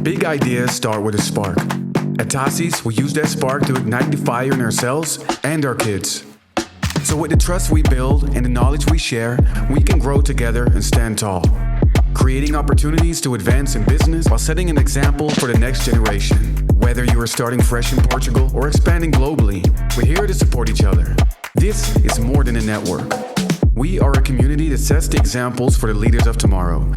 Big ideas start with a spark. At Tassi's, we use that spark to ignite the fire in ourselves and our kids. So with the trust we build and the knowledge we share, we can grow together and stand tall, creating opportunities to advance in business while setting an example for the next generation. Whether you are starting fresh in Portugal or expanding globally, we're here to support each other. This is more than a network. We are a community that sets the examples for the leaders of tomorrow.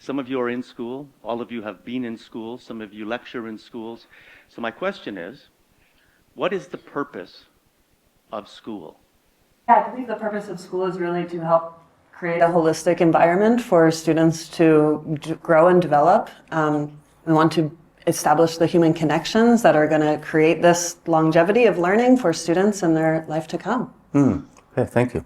Some of you are in school, all of you have been in school, some of you lecture in schools. So my question is, what is the purpose of school? Yeah, I believe the purpose of school is really to help create a holistic environment for students to grow and develop. We want to establish the human connections that are going to create this longevity of learning for students in their life to come. Okay, thank you.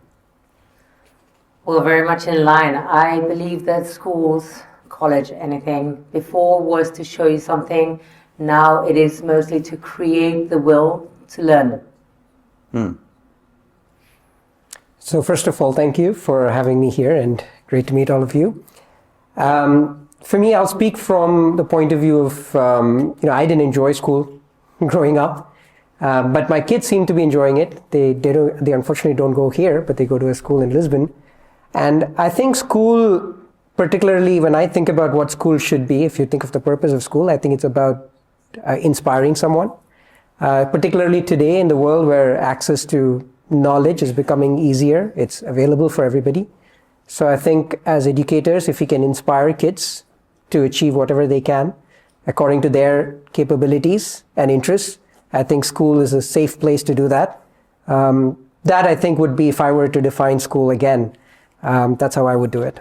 Well, very much in line. I believe that schools, college, anything, before was to show you something. Now it is mostly to create the will to learn. So first of all, thank you for having me here and great to meet all of you. For me, I'll speak from the point of view of, I didn't enjoy school growing up, but my kids seem to be enjoying it. They unfortunately don't go here, but they go to a school in Lisbon. And I think school, particularly when I think about what school should be, if you think of the purpose of school, I think it's about inspiring someone, particularly today in the world where access to knowledge is becoming easier. It's available for everybody. So I think as educators, if we can inspire kids to achieve whatever they can according to their capabilities and interests, I think school is a safe place to do that. That I think would be, if I were to define school again, that's how I would do it.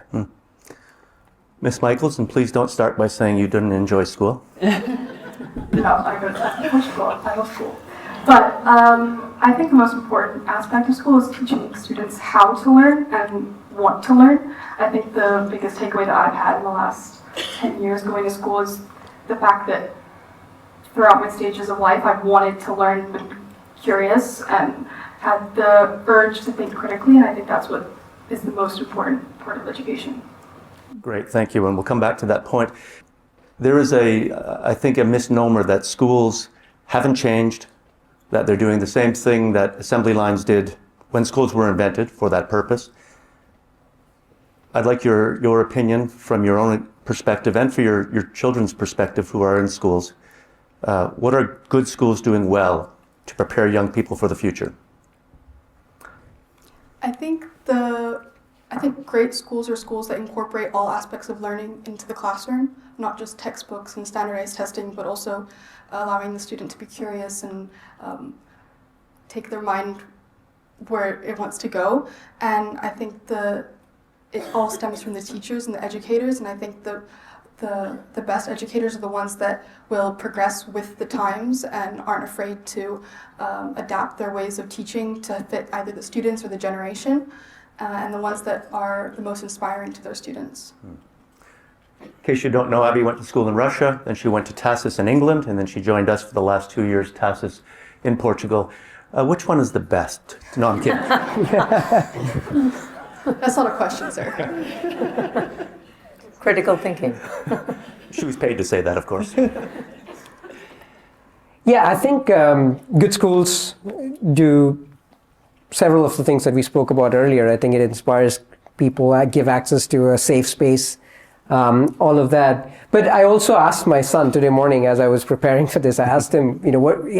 Ms. Michaels, and please don't start by saying you didn't enjoy school. No, I go to Portugal. I love school. But I think the most important aspect of school is teaching students how to learn and want to learn. I think the biggest takeaway that I've had in the last 10 years going to school is the fact that throughout my stages of life, I've wanted to learn, been curious, and had the urge to think critically, and I think that's what is the most important part of education. Great, thank you, and we'll come back to that point. There is I think, a misnomer that schools haven't changed, that they're doing the same thing that assembly lines did when schools were invented for that purpose. I'd like your opinion from your own perspective and for your children's perspective who are in schools. What are good schools doing well to prepare young people for the future? I think great schools are schools that incorporate all aspects of learning into the classroom, not just textbooks and standardized testing, but also allowing the student to be curious and take their mind where it wants to go. And I think it all stems from the teachers and the educators, and I think the best educators are the ones that will progress with the times and aren't afraid to adapt their ways of teaching to fit either the students or the generation, and the ones that are the most inspiring to their students. In case you don't know, Abby went to school in Russia, then she went to TASIS in England, and then she joined us for the last 2 years, TASIS in Portugal. Which one is the best? No, I'm kidding. That's not a question, sir. Critical thinking. She was paid to say that, of course. Yeah, I think good schools do several of the things that we spoke about earlier. I think it inspires people, give access to a safe space, all of that. But I also asked my son today morning as I was preparing for this, I asked him,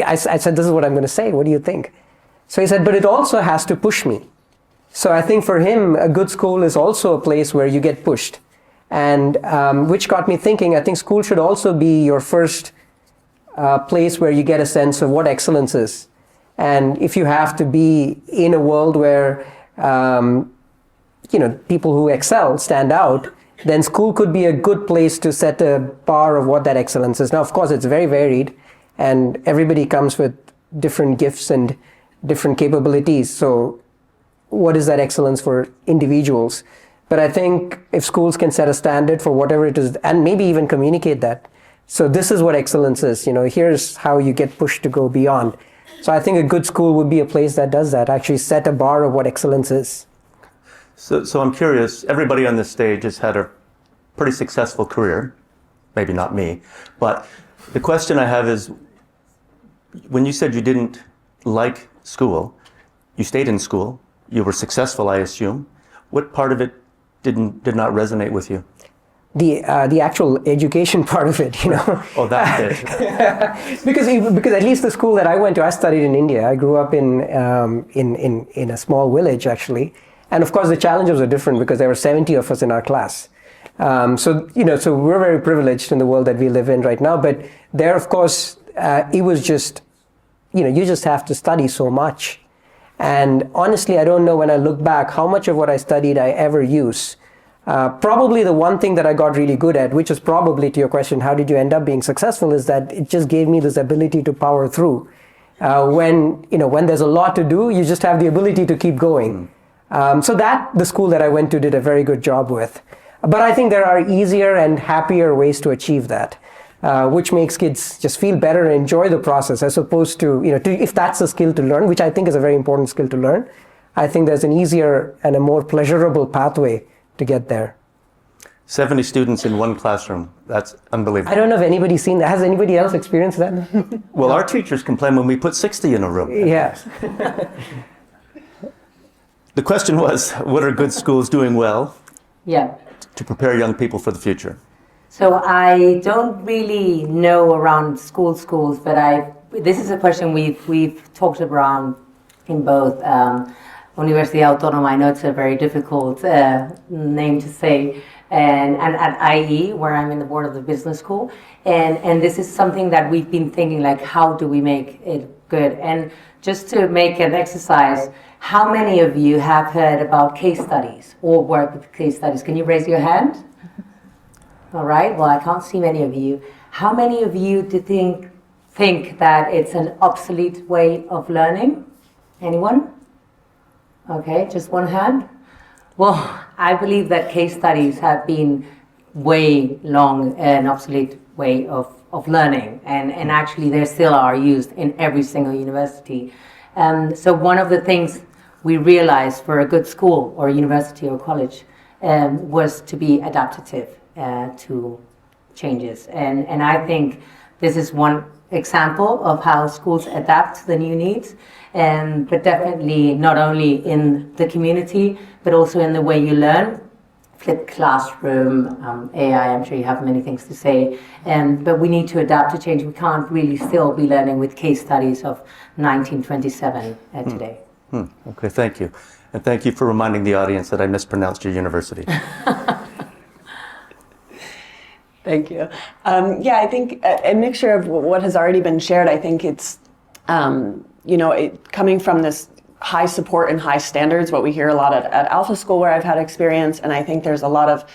I said, this is what I'm going to say. What do you think? So he said, but it also has to push me. So I think for him, a good school is also a place where you get pushed. And which got me thinking, I think school should also be your first place where you get a sense of what excellence is. And if you have to be in a world where, people who excel stand out, then school could be a good place to set a bar of what that excellence is. Now, of course, it's very varied, and everybody comes with different gifts and different capabilities. So what is that excellence for individuals? But I think if schools can set a standard for whatever it is, and maybe even communicate that. So this is what excellence is. Here's how you get pushed to go beyond. So I think a good school would be a place that does that, actually set a bar of what excellence is. So I'm curious, everybody on this stage has had a pretty successful career. Maybe not me. But the question I have is, when you said you didn't like school, you stayed in school, you were successful, I assume. What part of it did not resonate with you? The actual education part of it, you know. Oh, that's it. because at least the school that I went to, I studied in India. I grew up in a small village, actually. And of course, the challenges were different because there were 70 of us in our class. So we're very privileged in the world that we live in right now. But there, of course, it was just, you just have to study so much. And honestly, I don't know, when I look back, how much of what I studied I ever use. Probably the one thing that I got really good at, which is probably to your question, how did you end up being successful, is that it just gave me this ability to power through. When there's a lot to do, you just have the ability to keep going. So that the school that I went to did a very good job with. But I think there are easier and happier ways to achieve that, which makes kids just feel better and enjoy the process, as opposed to, if that's a skill to learn, which I think is a very important skill to learn, I think there's an easier and a more pleasurable pathway to get there. 70 students in one classroom. That's unbelievable. I don't know if anybody's seen that. Has anybody else experienced that? Well, our teachers complain when we put 60 in a room. Yeah. The question was, what are good schools doing well to prepare young people for the future? So I don't really know around schools, but this is a question we've talked around in both University Autónoma. I know it's a very difficult name to say, and at IE, where I'm in the board of the business school, and this is something that we've been thinking, like, how do we make it good? And just to make an exercise, how many of you have heard about case studies or work with case studies? Can you raise your hand? All right, well, I can't see many of you. How many of you do think that it's an obsolete way of learning? Anyone? Okay, just one hand. Well, I believe that case studies have been way long an obsolete way of learning, and actually they still are used in every single university. So one of the things we realized for a good school or university or college was to be adaptive to changes. And I think this is one example of how schools adapt to the new needs, but definitely not only in the community, but also in the way you learn. Flipped classroom, AI, I'm sure you have many things to say, but we need to adapt to change. We can't really still be learning with case studies of 1927 today. Okay, thank you. And thank you for reminding the audience that I mispronounced your university. Thank you. I think a mixture of what has already been shared. I think it's, coming from this high support and high standards, what we hear a lot at Alpha School, where I've had experience, and I think there's a lot of,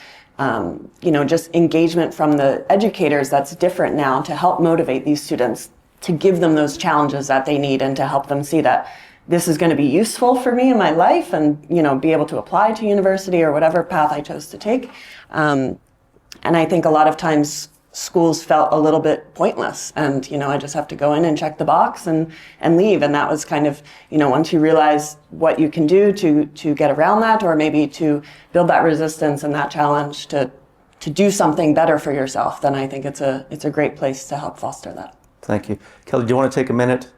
just engagement from the educators that's different now to help motivate these students, to give them those challenges that they need, and to help them see that this is going to be useful for me in my life, and be able to apply to university or whatever path I chose to take. And I think a lot of times schools felt a little bit pointless, and I just have to go in and check the box and leave. And that was kind of, once you realize what you can do to get around that, or maybe to build that resistance and that challenge to do something better for yourself, then I think it's a great place to help foster that. Thank you. Kelly, do you want to take a minute,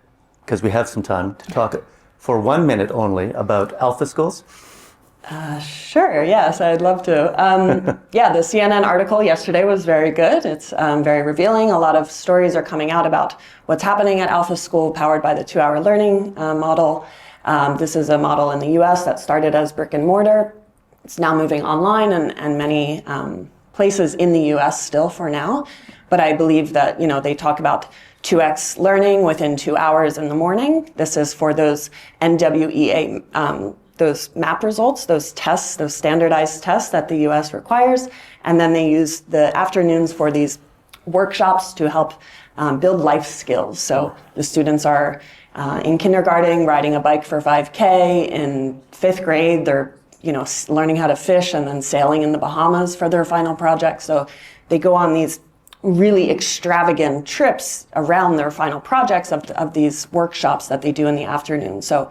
because we have some time, to talk for 1 minute only about Alpha Schools? Sure, yes, I'd love to. The CNN article yesterday was very good. It's very revealing. A lot of stories are coming out about what's happening at Alpha School, powered by the 2-hour learning model. This is a model in the US that started as brick and mortar. It's now moving online and many places in the US still for now. But I believe that, they talk about 2x learning within 2 hours in the morning. This is for those NWEA those MAP results, those tests, those standardized tests that the US requires. And then they use the afternoons for these workshops to help build life skills. So the students are in kindergarten riding a bike for 5K. In 5th grade, they're learning how to fish and then sailing in the Bahamas for their final project. So they go on these really extravagant trips around their final projects of these workshops that they do in the afternoon. So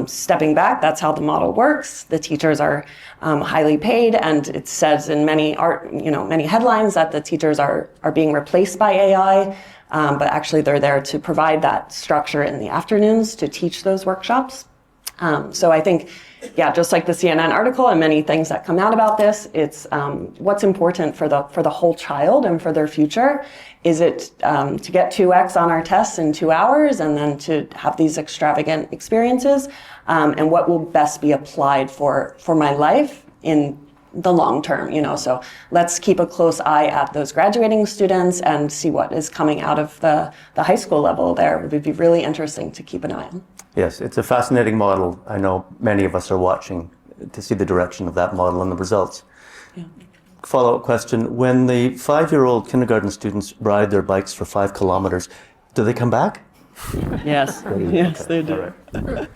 Stepping back, that's how the model works. The teachers are highly paid, and it says in many headlines that the teachers are being replaced by AI, but actually they're there to provide that structure in the afternoons to teach those workshops. So I think, just like the CNN article and many things that come out about this, it's what's important for the whole child and for their future. Is it to get 2x on our tests in 2 hours and then to have these extravagant experiences? And what will best be applied for my life in the long term, So let's keep a close eye at those graduating students and see what is coming out of the high school level there. It would be really interesting to keep an eye on. Yes, it's a fascinating model. I know many of us are watching to see the direction of that model and the results. Yeah. Follow-up question. When the 5-year-old kindergarten students ride their bikes for 5 kilometers, do they come back? Yes, yes, they do. All right.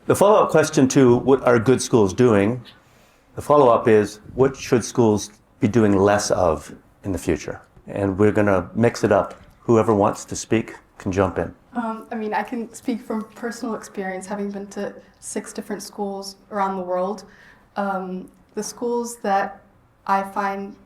The follow-up question to what are good schools doing, the follow-up is what should schools be doing less of in the future? And we're going to mix it up. Whoever wants to speak can jump in. I can speak from personal experience, having been to 6 different schools around the world. The schools that I find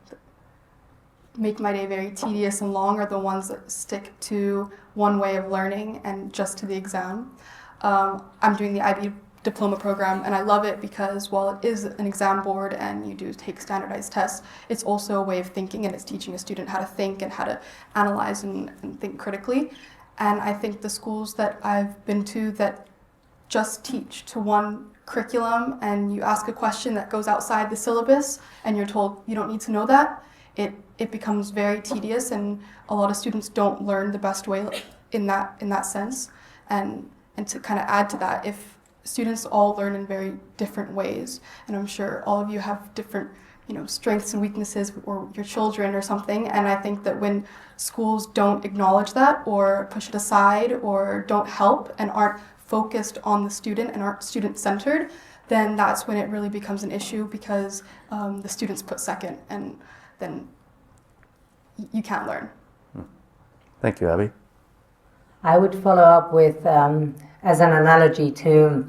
make my day very tedious and long are the ones that stick to one way of learning and just to the exam. I'm doing the IB diploma program, and I love it because while it is an exam board and you do take standardized tests, it's also a way of thinking, and it's teaching a student how to think and how to analyze and think critically. And I think the schools that I've been to that just teach to one curriculum and you ask a question that goes outside the syllabus and you're told you don't need to know that, it becomes very tedious, and a lot of students don't learn the best way in that sense. And to kind of add to that, if students all learn in very different ways, and I'm sure all of you have different strengths and weaknesses, or your children or something, and I think that when schools don't acknowledge that or push it aside or don't help and aren't focused on the student and aren't student-centered, then that's when it really becomes an issue, because the student's put second, and then you can't learn. Thank you, Abby. I would follow up with, as an analogy to,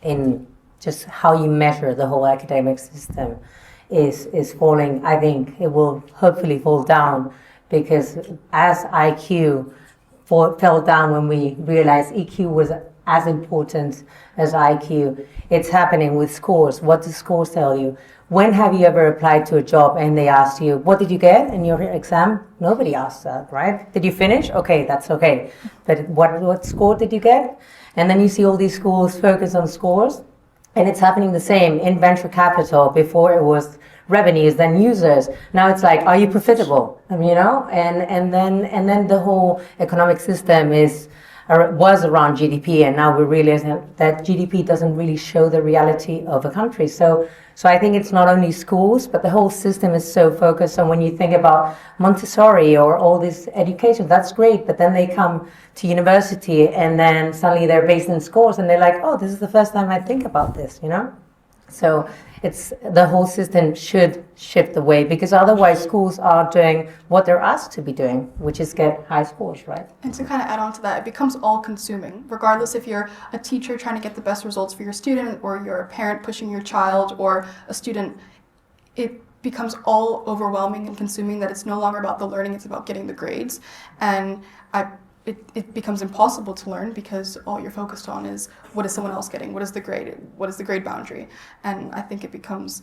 in just how you measure the whole academic system is falling. I think it will hopefully fall down, because as IQ fell down when we realized EQ was as important as IQ, it's happening with scores. What do scores tell you? When have you ever applied to a job and they asked you, what did you get in your exam? Nobody asked that, right? Did you finish? Okay, that's okay. But what score did you get? And then you see all these schools focus on scores, and it's happening the same in venture capital. Before it was revenues, then users. Now it's like, are you profitable? And then the whole economic system was around GDP, and now we realize that GDP doesn't really show the reality of a country. So I think it's not only schools, but the whole system is so focused on, when you think about Montessori or all this education, that's great, but then they come to university and then suddenly they're based in scores and they're like, oh, this is the first time I think about this, So it's the whole system should shift away, because otherwise schools are doing what they're asked to be doing, which is get high scores, right? And to kind of add on to that, it becomes all-consuming, regardless if you're a teacher trying to get the best results for your student, or you're a parent pushing your child, or a student. It becomes all overwhelming and consuming, that it's no longer about the learning, it's about getting the grades. And it becomes impossible to learn, because all you're focused on is, what is someone else getting? What is the grade boundary? And I think it becomes,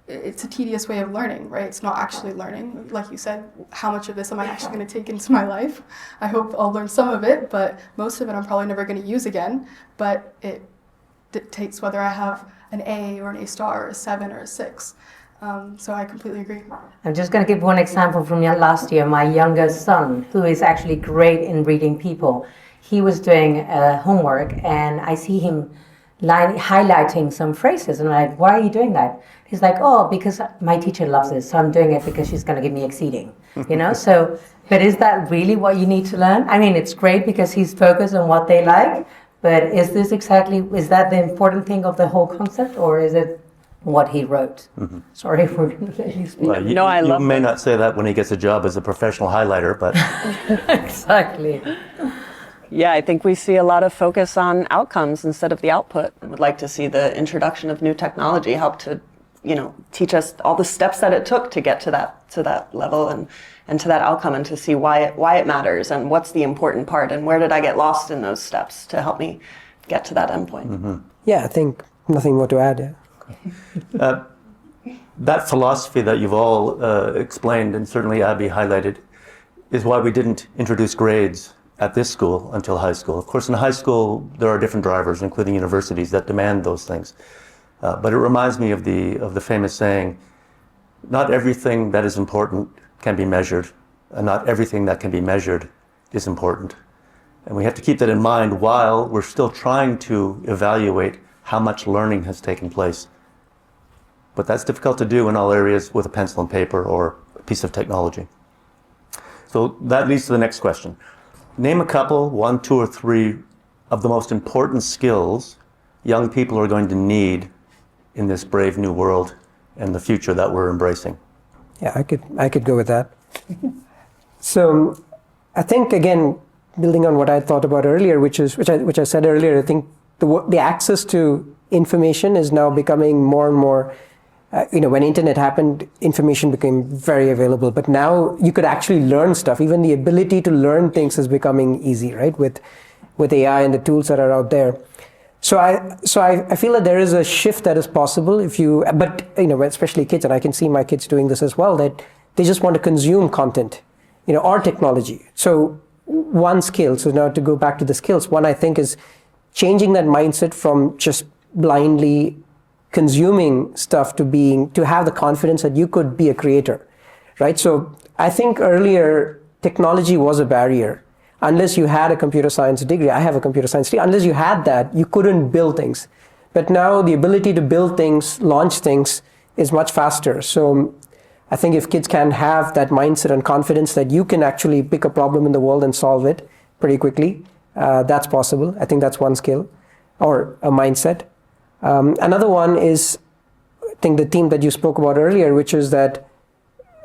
it's a tedious way of learning, right? It's not actually learning. Like you said, how much of this am I actually going to take into my life? I hope I'll learn some of it, but most of it I'm probably never going to use again. But it dictates whether I have an A or an A*, or a 7 or a 6. So I completely agree. I'm just going to give one example from last year. My youngest son, who is actually great in reading people, he was doing homework, and I see him highlighting some phrases, and I'm like, why are you doing that? He's like, oh, because my teacher loves this, so I'm doing it because she's going to give me exceeding, So, but is that really what you need to learn? I mean, it's great because he's focused on what they like, but is that the important thing of the whole concept, or is it what he wrote? Mm-hmm. Sorry if we're going to let you speak. Well, you may not say that when he gets a job as a professional highlighter, but... Exactly. Yeah, I think we see a lot of focus on outcomes instead of the output. I would like to see the introduction of new technology help to, teach us all the steps that it took to get to that level and to that outcome, and to see why it matters and what's the important part and where did I get lost in those steps to help me get to that endpoint. Mm-hmm. Yeah, I think nothing more to add. Yeah. That philosophy that you've all explained, and certainly Abby highlighted, is why we didn't introduce grades at this school until high school. Of course, in high school, there are different drivers, including universities, that demand those things. But it reminds me of the famous saying, not everything that is important can be measured, and not everything that can be measured is important. And we have to keep that in mind while we're still trying to evaluate how much learning has taken place. But that's difficult to do in all areas with a pencil and paper or a piece of technology. So that leads to the next question. Name a couple, 1, 2, or 3, of the most important skills young people are going to need in this brave new world and the future that we're embracing. Yeah, I could go with that. So I think, again, building on what I thought about earlier, which I said earlier, I think the access to information is now becoming more and more, when internet happened, information became very available, but now you could actually learn stuff. Even the ability to learn things is becoming easy, right? With AI and the tools that are out there. So I feel that there is a shift that is possible but especially kids, and I can see my kids doing this as well, that they just want to consume content, or technology. So one skill, so now to go back to the skills, one I think is changing that mindset from just blindly consuming stuff to have the confidence that you could be a creator, right? So I think earlier technology was a barrier. Unless you had a computer science degree, I have a computer science degree, unless you had that, you couldn't build things. But now the ability to build things, launch things is much faster. So I think if kids can have that mindset and confidence that you can actually pick a problem in the world and solve it pretty quickly, that's possible. I think that's one skill or a mindset. Another one is, I think the theme that you spoke about earlier, which is that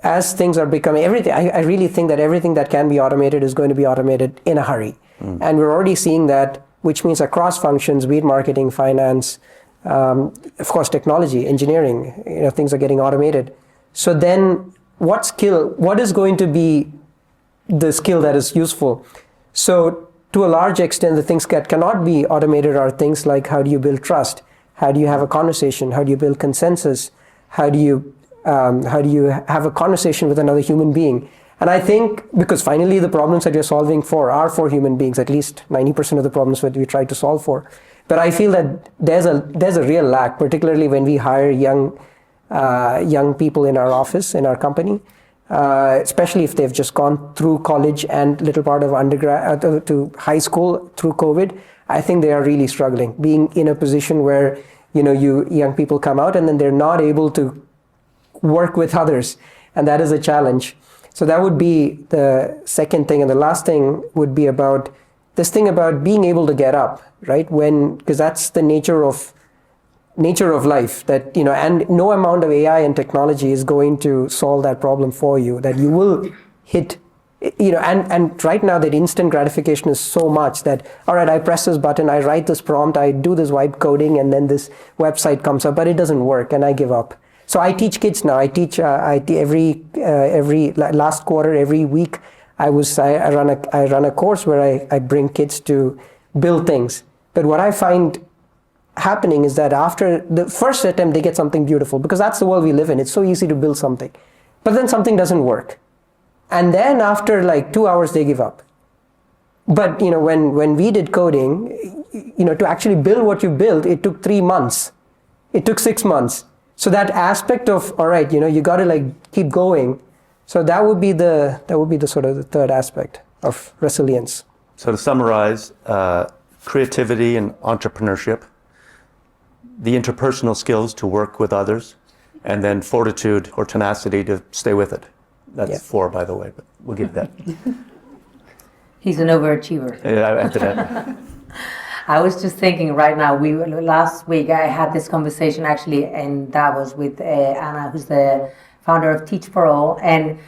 as things are becoming everything, I really think that everything that can be automated is going to be automated in a hurry. And we're already seeing that, which means across functions, be it marketing, finance, of course, technology, engineering, things are getting automated. So then what is going to be the skill that is useful? So to a large extent, the things that cannot be automated are things like, how do you build trust? How do you have a conversation? How do you build consensus? How do you have a conversation with another human being? And I think, because finally the problems that you're solving are for human beings, at least 90% of the problems that we try to solve for. But I feel that there's a real lack, particularly when we hire young people in our office, in our company, especially if they've just gone through college and little part of undergrad to high school through COVID. I think they are really struggling, being in a position where, you young people come out and then they're not able to work with others, and that is a challenge. So that would be the second thing. And the last thing would be about this thing about being able to get up, right? Because that's the nature of life, that, and no amount of AI and technology is going to solve that problem for you, that you will hit, and right now that instant gratification is so much that, all right, I press this button, I write this prompt, I do this vibe coding, and then this website comes up, but it doesn't work, and I give up. So I teach kids now. I teach every last quarter, every week. I run a course where I bring kids to build things. But what I find happening is that after the first attempt, they get something beautiful, because that's the world we live in. It's so easy to build something, but then something doesn't work, and then after like 2 hours, they give up. But when we did coding, to actually build what you built, it took 3 months. It took 6 months. So that aspect of, all right, you got to keep going. So that would be the sort of the third aspect of resilience. So to summarize, creativity and entrepreneurship, the interpersonal skills to work with others, and then fortitude or tenacity to stay with it. That's 4, by the way, but we'll give that. He's an overachiever. Yeah, after that. I was just thinking right now, last week I had this conversation actually, and that was with Anna, who's the founder of Teach for All. And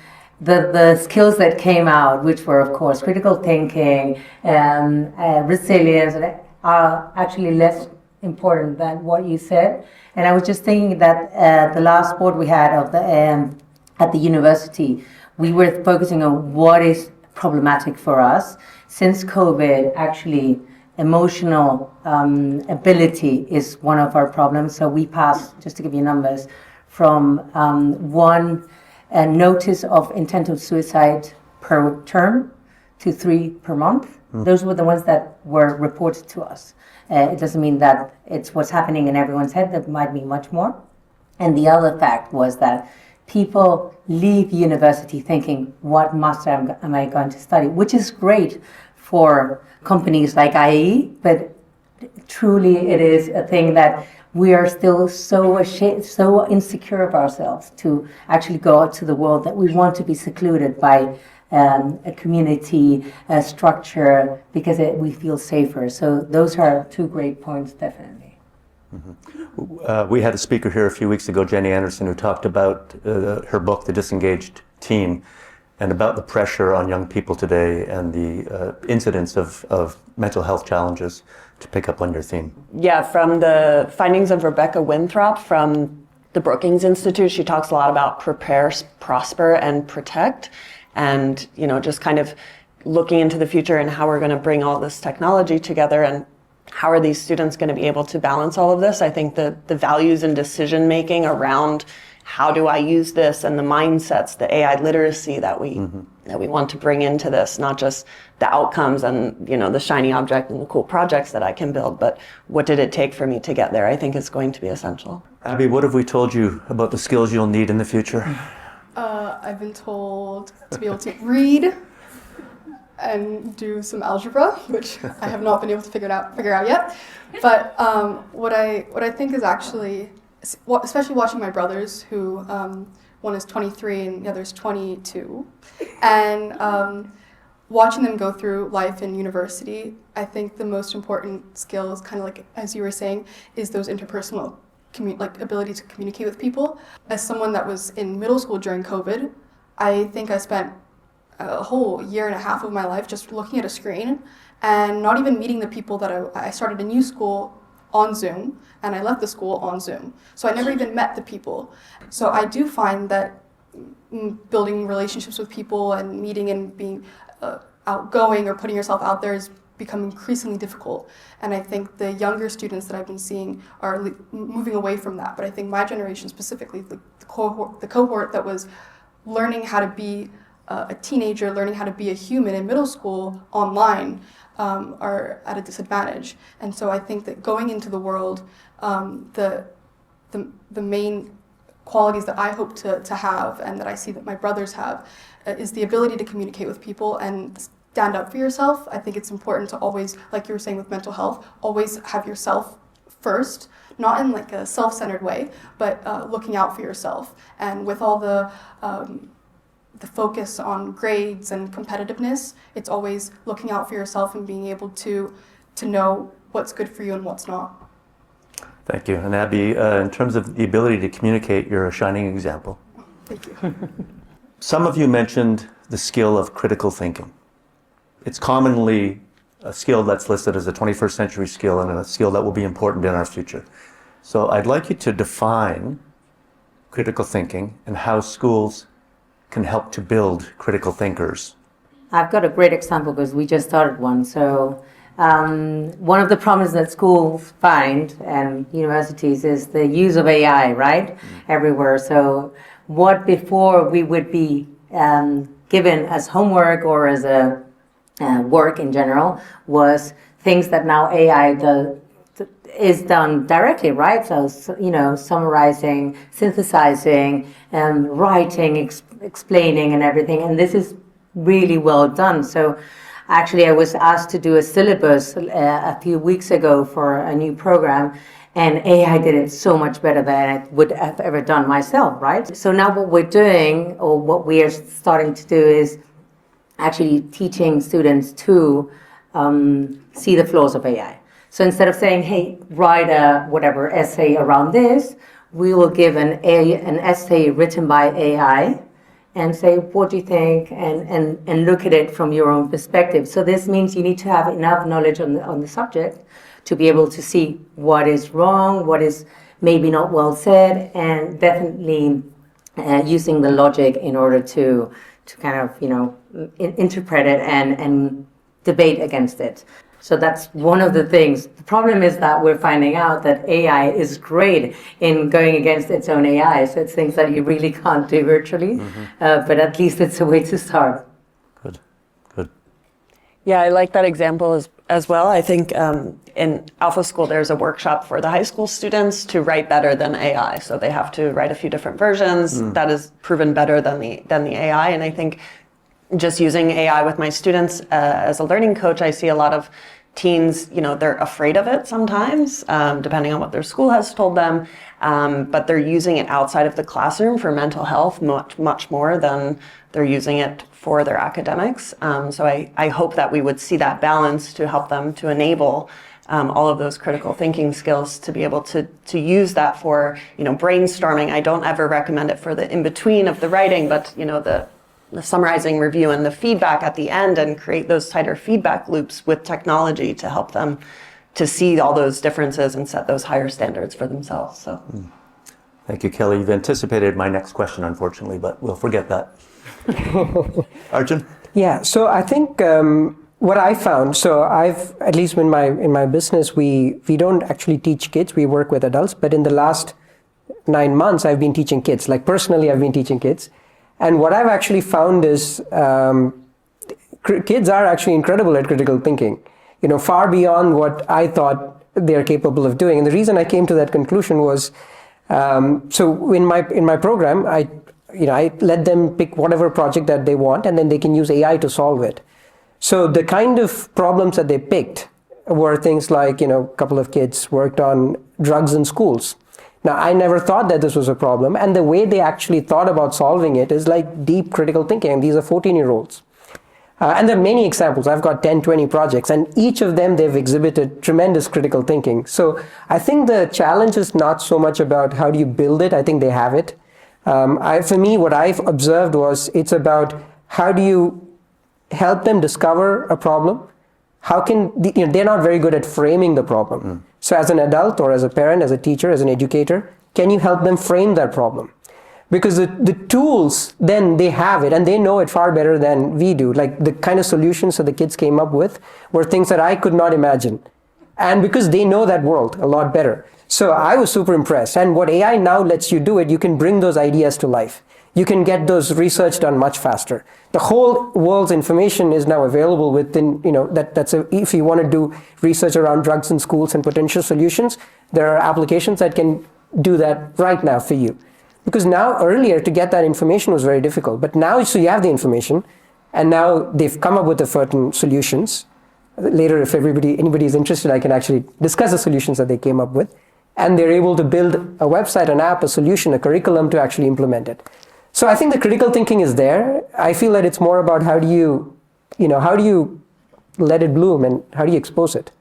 the skills that came out, which were, of course, critical thinking and resilience, are actually less important than what you said. And I was just thinking that the last board we had of the at the university, we were focusing on what is problematic for us. Since COVID, actually, emotional ability is one of our problems. So we passed, just to give you numbers, from one notice of intent of suicide per term to 3 per month. Those were the ones that were reported to us. It doesn't mean that it's what's happening in everyone's head. There might be much more. And the other fact was that people leave university thinking, what master am I going to study? Which is great for companies like IE, but truly it is a thing that we are still so ashamed, so insecure of ourselves to actually go out to the world that we want to be secluded by a community, a structure, because we feel safer. So those are 2 great points, definitely. We had a speaker here a few weeks ago, Jenny Anderson, who talked about her book, The Disengaged Teen, and about the pressure on young people today and the incidence of mental health challenges, to pick up on your theme. Yeah, from the findings of Rebecca Winthrop from the Brookings Institute, she talks a lot about prepare, prosper, and protect. And, just kind of looking into the future and how we're going to bring all this technology together and how are these students going to be able to balance all of this. I think the values and decision making around how do I use this and the mindsets, the AI literacy that we want to bring into this, not just the outcomes and, the shiny object and the cool projects that I can build, but what did it take for me to get there? I think it's going to be essential. Abby, what have we told you about the skills you'll need in the future? I've been told to be able to read and do some algebra, which I have not been able to figure out yet. But what I think is actually, especially watching my brothers, who one is 23 and the other is 22, and watching them go through life in university, I think the most important skills, kind of like as you were saying, is those interpersonal ability to communicate with people. As someone that was in middle school during COVID, I think I spent a whole 1.5 years of my life just looking at a screen and not even meeting the people that I started a new school on Zoom, and I left the school on Zoom. So I never even met the people. So I do find that building relationships with people and meeting and being outgoing or putting yourself out there is become increasingly difficult. And I think the younger students that I've been seeing are moving away from that. But I think my generation specifically, the cohort that was learning how to be a teenager, learning how to be a human in middle school online, are at a disadvantage. And so I think that going into the world, the main qualities that I hope to have and that I see that my brothers have is the ability to communicate with people and stand up for yourself. I think it's important to always, like you were saying with mental health, always have yourself first, not in like a self-centered way, but looking out for yourself. And with all the focus on grades and competitiveness, it's always looking out for yourself and being able to know what's good for you and what's not. Thank you. And Abby, in terms of the ability to communicate, you're a shining example. Thank you. Some of you mentioned the skill of critical thinking. It's commonly a skill that's listed as a 21st century skill and a skill that will be important in our future. So I'd like you to define critical thinking and how schools can help to build critical thinkers. I've got a great example because we just started one. So one of the problems that schools find and universities is the use of AI, right? Everywhere. So what before we would be given as homework or as a work in general was things that now AI is done directly, right? So, summarizing, synthesizing, writing, explaining and everything. And this is really well done. So actually I was asked to do a syllabus a few weeks ago for a new program, and AI did it so much better than I would have ever done myself, right? So now what we're doing, or what we are starting to do, is actually teaching students to see the flaws of AI. So instead of saying, hey, write a whatever essay around this, we will give an essay written by AI, and say, what do you think, and look at it from your own perspective. So this means you need to have enough knowledge on the subject to be able to see what is wrong, what is maybe not well said, and definitely using the logic in order to kind of, interpret it and debate against it. So that's one of the things. The problem is that we're finding out that AI is great in going against its own AI. So it's things that you really can't do virtually, but at least it's a way to start. Good. Yeah, I like that example as well. I think in Alpha School, there's a workshop for the high school students to write better than AI. So they have to write a few different versions. That is proven better than the AI. And I think just using AI with my students as a learning coach, I see a lot of teens, they're afraid of it sometimes, depending on what their school has told them. But they're using it outside of the classroom for mental health much more than they're using it for their academics. So I hope that we would see that balance to help them to enable all of those critical thinking skills to be able to use that for, brainstorming. I don't ever recommend it for the in-between of the writing, but, the summarizing review and the feedback at the end, and create those tighter feedback loops with technology to help them to see all those differences and set those higher standards for themselves. So, Thank you, Kelly. You've anticipated my next question, unfortunately, but we'll forget that. Arjun? Yeah, so I think what I found, so I've, at least in my business, we don't actually teach kids, we work with adults, but in the last 9 months, I've been teaching kids. Like personally, I've been teaching kids. And what I've actually found is kids are actually incredible at critical thinking, far beyond what I thought they're capable of doing. And the reason I came to that conclusion was, so in my program, I let them pick whatever project that they want, and then they can use AI to solve it. So the kind of problems that they picked were things like, a couple of kids worked on drugs in schools. Now, I never thought that this was a problem, and the way they actually thought about solving it is like deep critical thinking, and these are 14-year-olds. And there are many examples. I've got 10, 20 projects, and each of them, they've exhibited tremendous critical thinking. So I think the challenge is not so much about how do you build it. I think they have it. For me, what I've observed was it's about how do you help them discover a problem. How can, they're not very good at framing the problem. So as an adult or as a parent, as a teacher, as an educator, can you help them frame that problem? Because the tools, then they have it and they know it far better than we do. Like the kind of solutions that the kids came up with were things that I could not imagine. And because they know that world a lot better. So I was super impressed. And what AI now lets you do it, you can bring those ideas to life. You can get those research done much faster. The whole world's information is now available within, if you want to do research around drugs in schools and potential solutions, there are applications that can do that right now for you. Because now, earlier, to get that information was very difficult. But now, so you have the information, and now they've come up with the certain solutions. Later, if anybody is interested, I can actually discuss the solutions that they came up with. And they're able to build a website, an app, a solution, a curriculum to actually implement it. So I think the critical thinking is there. I feel that it's more about how do you let it bloom and how do you expose it?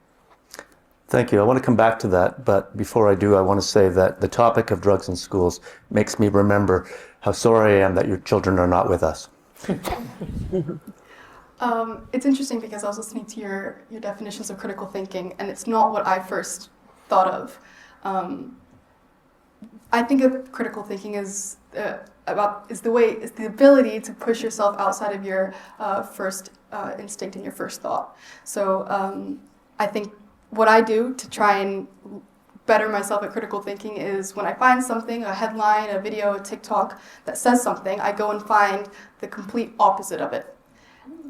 Thank you. I want to come back to that, but before I do, I want to say that the topic of drugs in schools makes me remember how sorry I am that your children are not with us. It's interesting because I was listening to your definitions of critical thinking, and it's not what I first thought of. I think of critical thinking is the ability to push yourself outside of your first instinct and your first thought. So I think what I do to try and better myself at critical thinking is when I find something, a headline, a video, a TikTok that says something, I go and find the complete opposite of it.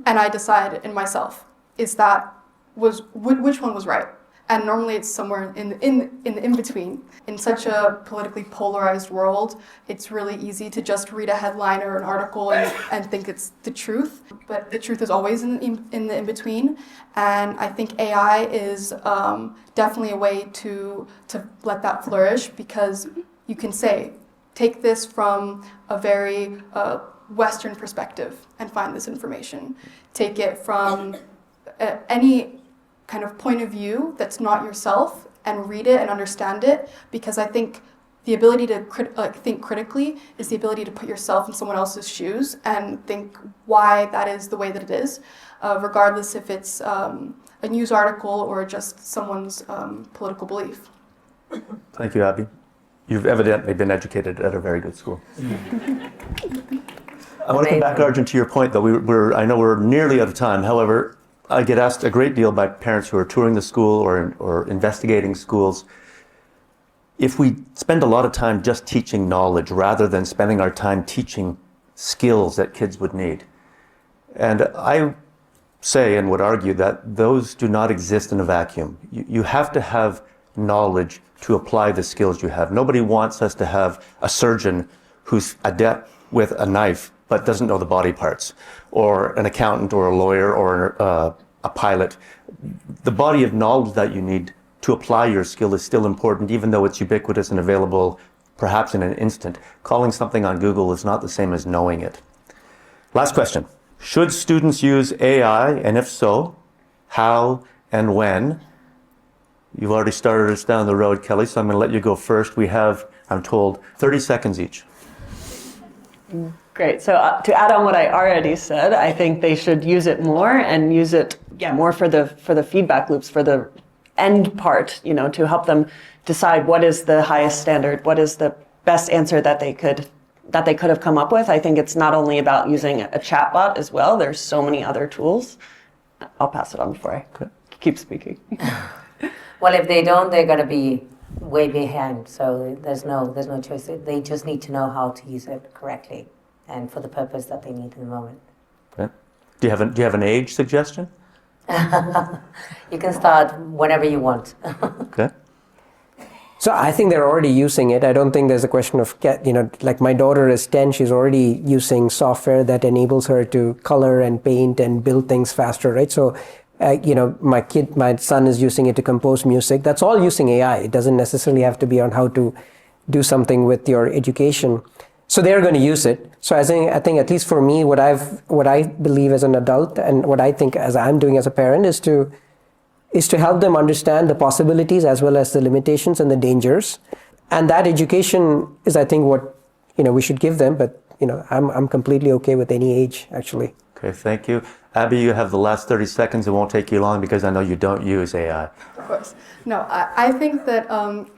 And I decide in myself, which one was right? And normally it's somewhere in the in-between. In such a politically polarized world, it's really easy to just read a headline or an article and think it's the truth. But the truth is always in the in-between. And I think AI is definitely a way to let that flourish, because you can say, take this from a very Western perspective and find this information. Take it from any kind of point of view that's not yourself and read it and understand it, because I think the ability to think critically is the ability to put yourself in someone else's shoes and think why that is the way that it is, regardless if it's a news article or just someone's political belief. Thank you, Abby. You've evidently been educated at a very good school. I want to come back, Arjun, to your point, though. I know we're nearly out of time. However, I get asked a great deal by parents who are touring the school or investigating schools. If we spend a lot of time just teaching knowledge rather than spending our time teaching skills that kids would need. And I say and would argue that those do not exist in a vacuum. You have to have knowledge to apply the skills you have. Nobody wants us to have a surgeon who's adept with a knife but doesn't know the body parts, or an accountant or a lawyer or a pilot. The body of knowledge that you need to apply your skill is still important, even though it's ubiquitous and available perhaps in an instant. Calling something on Google is not the same as knowing it. Last question. Should students use AI, and if so, how and when? You've already started us down the road, Kelly, so I'm going to let you go first. We have, I'm told, 30 seconds each. Great. So to add on what I already said, I think they should use it more and use it more for the feedback loops, for the end part, to help them decide what is the highest standard, what is the best answer that they could have come up with. I think it's not only about using a chatbot as well. There's so many other tools. I'll pass it on before I keep speaking. Well, if they don't, they're going to be way behind. So there's no choice. They just need to know how to use it correctly and for the purpose that they need in the moment. Okay. Do you have an age suggestion? You can start whenever you want. Okay. So I think they're already using it. I don't think there's a question of, like my daughter is 10, she's already using software that enables her to color and paint and build things faster, right? So, my son is using it to compose music. That's all using AI. It doesn't necessarily have to be on how to do something with your education. So they're going to use it. So I think at least for me, what I believe as an adult and what I think as I'm doing as a parent is to help them understand the possibilities as well as the limitations and the dangers. And that education is, I think, what we should give them. But I'm completely okay with any age, actually. Okay, thank you. Abby, you have the last 30 seconds. It won't take you long because I know you don't use AI. Of course. No, I think that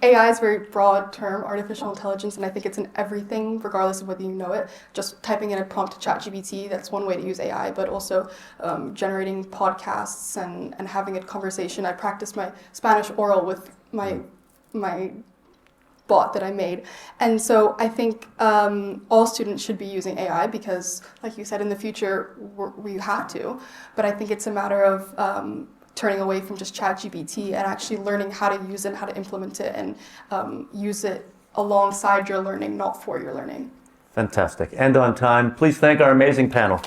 AI is a very broad term, artificial intelligence, and I think it's in everything, regardless of whether you know it. Just typing in a prompt to ChatGPT, that's one way to use AI, but also generating podcasts and having a conversation. I practiced my Spanish oral with my bot that I made. And so I think all students should be using AI because, like you said, in the future, we have to. But I think it's a matter of turning away from just ChatGPT and actually learning how to use it, how to implement it, and use it alongside your learning, not for your learning. Fantastic. And on time. Please thank our amazing panel.